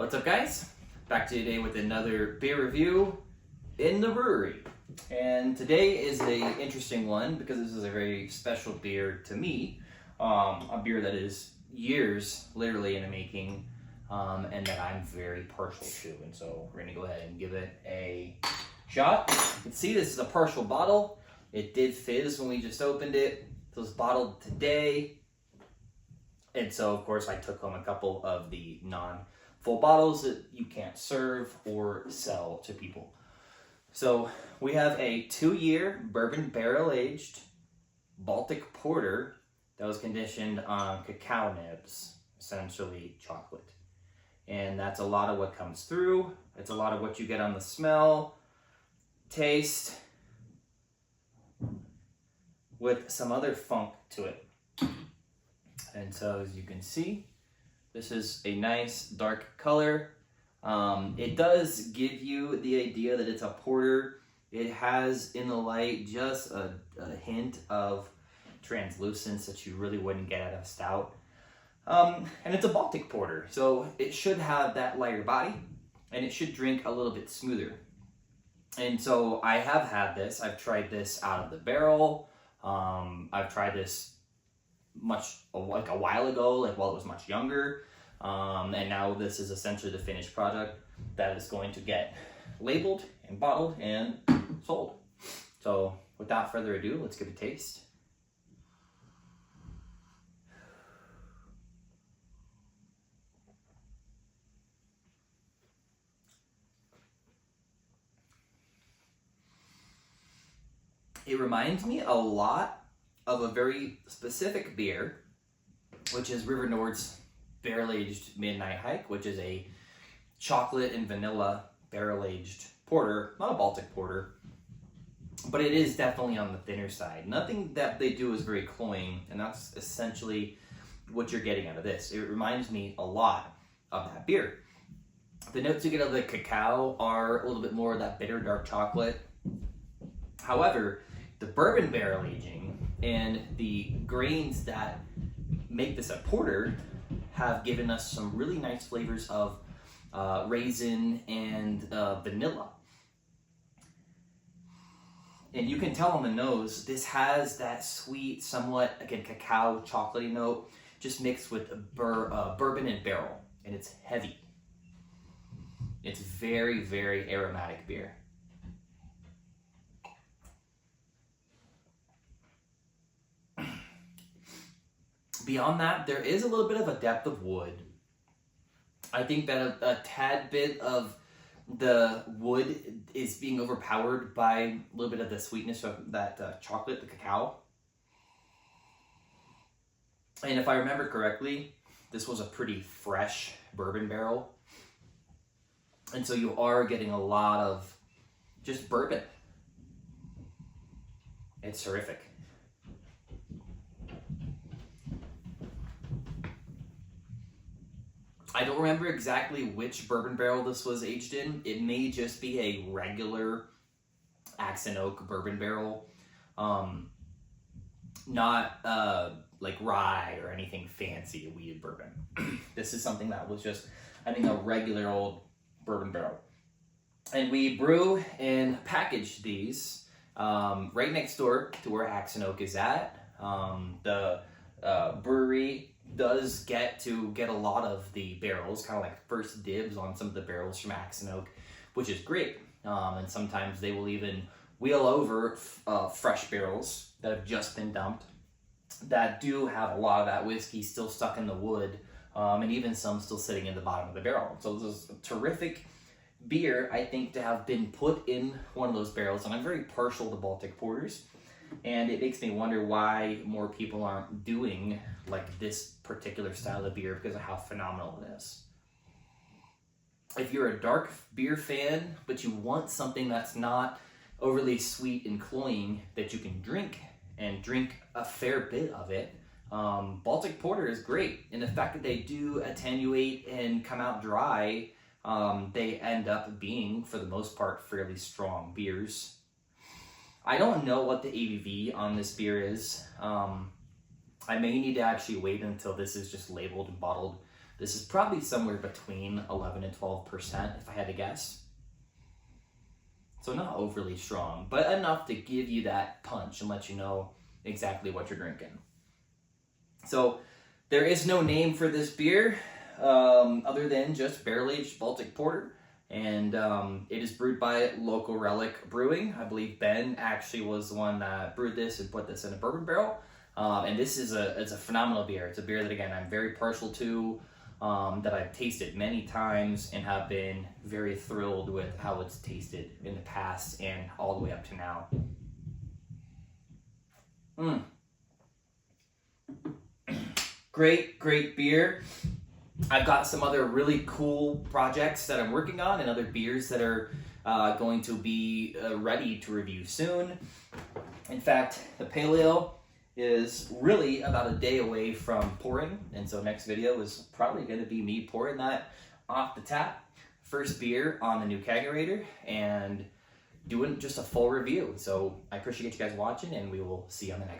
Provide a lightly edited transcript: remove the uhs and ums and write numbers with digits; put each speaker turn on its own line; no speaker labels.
What's up, guys? Back to you today with another beer review in the brewery. And today is an interesting one because this is a very special beer to me. A beer that is years literally in the making and that I'm very partial to. And so we're going to go ahead and give it a shot. You can see this is a partial bottle. It did fizz when we just opened it. It was bottled today. And so, of course, I took home a couple of the non-full bottles that you can't serve or sell to people. So we have a 2-year bourbon barrel-aged Baltic porter that was conditioned on cacao nibs, essentially chocolate. And that's a lot of what comes through. It's a lot of what you get on the smell, taste, with some other funk to it. And so as you can see, this is a nice dark color. It does give you the idea that it's a porter. It has in the light just a hint of translucence that you really wouldn't get out of stout. And it's a Baltic porter, so it should have that lighter body and it should drink a little bit smoother. And so I have had this. I've tried this out of the barrel. I've tried this a while ago, while it was much younger, and now this is essentially the finished product that is going to get labeled and bottled and sold. So without further ado, let's give it a taste. It reminds me a lot of a very specific beer, which is River Nord's barrel-aged Midnight Hike, which is a chocolate and vanilla barrel-aged porter, not a Baltic porter, but it is definitely on the thinner side. Nothing that they do is very cloying, and that's essentially what you're getting out of this. It reminds me a lot of that beer. The notes you get out of the cacao are a little bit more of that bitter dark chocolate. However, the bourbon barrel aging and the grains that make this a porter have given us some really nice flavors of raisin and vanilla. And you can tell on the nose, this has that sweet, somewhat, again, cacao chocolatey note, just mixed with bourbon and barrel, and it's heavy. It's very, very aromatic beer. Beyond that, there is a little bit of a depth of wood. I think that a tad bit of the wood is being overpowered by a little bit of the sweetness of that chocolate, the cacao. And if I remember correctly, this was a pretty fresh bourbon barrel. And so you are getting a lot of just bourbon. It's terrific. I don't remember exactly which bourbon barrel this was aged in. It may just be a regular Axon Oak bourbon barrel. Not like rye or anything fancy, a weeded bourbon. This is something that was just, I think, a regular old bourbon barrel. And we brew and package these right next door to where Axon Oak is at. The brewery does get a lot of the barrels, kind of like first dibs on some of the barrels from Axon Oak, which is great. And sometimes they will even wheel over fresh barrels that have just been dumped that do have a lot of that whiskey still stuck in the wood, and even some still sitting in the bottom of the barrel. So this is a terrific beer, I think, to have been put in one of those barrels. And I'm very partial to Baltic porters. And it makes me wonder why more people aren't doing like this particular style of beer because of how phenomenal it is. If you're a dark beer fan, but you want something that's not overly sweet and cloying that you can drink and drink a fair bit of it, Baltic porter is great. And the fact that they do attenuate and come out dry, they end up being, for the most part, fairly strong beers. I don't know what the ABV on this beer is. I may need to actually wait until this is just labeled and bottled This is probably somewhere between 11 and 12% if I had to guess. So not overly strong, but enough to give you that punch and let you know exactly what you're drinking. So there is no name for this beer other than just barrel-aged Baltic porter. And it is brewed by local Relic Brewing. I believe Ben actually was the one that brewed this and put this in a bourbon barrel. And this is it's a phenomenal beer. It's a beer that, again, I'm very partial to, that I've tasted many times and have been very thrilled with how it's tasted in the past and all the way up to now. Great, great beer. I've got some other really cool projects that I'm working on and other beers that are going to be ready to review soon. In fact, the Pale Ale is really about a day away from pouring, and so next video is probably going to be me pouring that off the tap. First beer on the new kegerator and doing just a full review. So I appreciate you guys watching, and we will see you on the next